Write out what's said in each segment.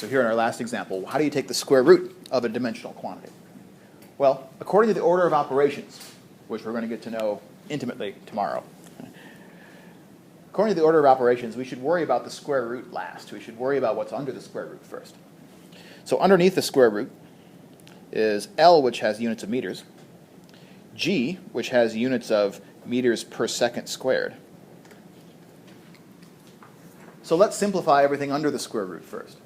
So here in our last example, how do you take the square root of a dimensional quantity? Well, according to the order of operations, which we're going to get to know intimately tomorrow, according to the order of operations, we should worry about the square root last. We should worry about what's under the square root first. So underneath the square root is L, which has units of meters, G, which has units of meters per second squared. So let's simplify everything under the square root first.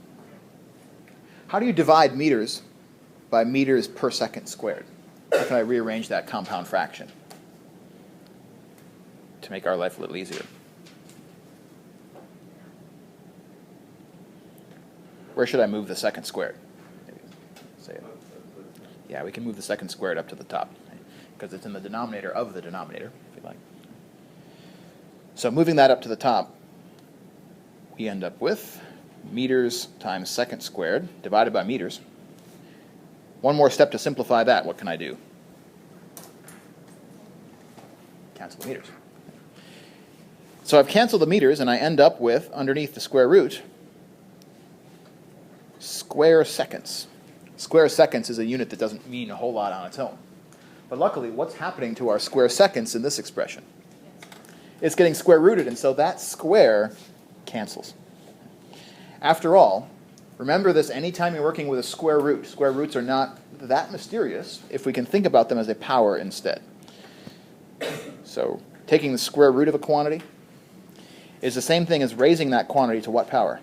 How do you divide meters by meters per second squared? How can I rearrange that compound fraction to make our life a little easier? Where should I move the second squared? Maybe say it. Yeah, we can move the second squared up to the top because it's in the denominator of the denominator, if you like. So moving that up to the top, we end up with meters times second squared divided by meters. One more step to simplify that. What can I do? Cancel the meters. So I've canceled the meters, and I end up with, underneath the square root, square seconds. Square seconds is a unit that doesn't mean a whole lot on its own. But luckily, what's happening to our square seconds in this expression? It's getting square rooted, and so that square cancels. After all, remember this anytime you're working with a square root. Square roots are not that mysterious if we can think about them as a power instead. So taking the square root of a quantity is the same thing as raising that quantity to what power?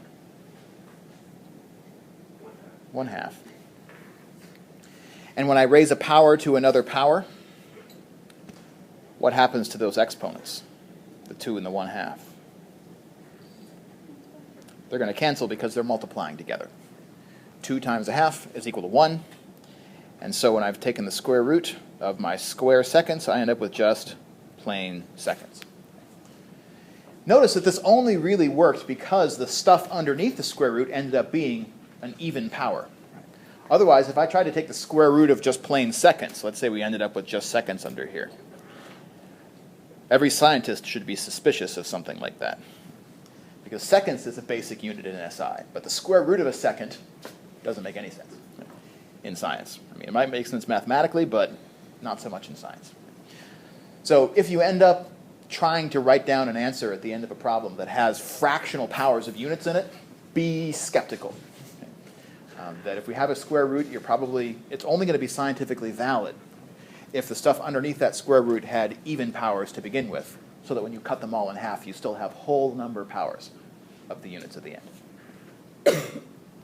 1/2. And when I raise a power to another power, what happens to those exponents? The 2 and the 1/2. They're going to cancel because they're multiplying together. 2 times 1/2 is equal to 1. And so when I've taken the square root of my square seconds, I end up with just plain seconds. Notice that this only really worked because the stuff underneath the square root ended up being an even power. Otherwise, if I tried to take the square root of just plain seconds, let's say we ended up with just seconds under here, every scientist should be suspicious of something like that. Because seconds is a basic unit in SI, but the square root of a second doesn't make any sense in science. I mean, it might make sense mathematically, but not so much in science. So if you end up trying to write down an answer at the end of a problem that has fractional powers of units in it, be skeptical. That if we have a square root, it's only going to be scientifically valid if the stuff underneath that square root had even powers to begin with, so that when you cut them all in half, you still have whole number powers of the units at the end.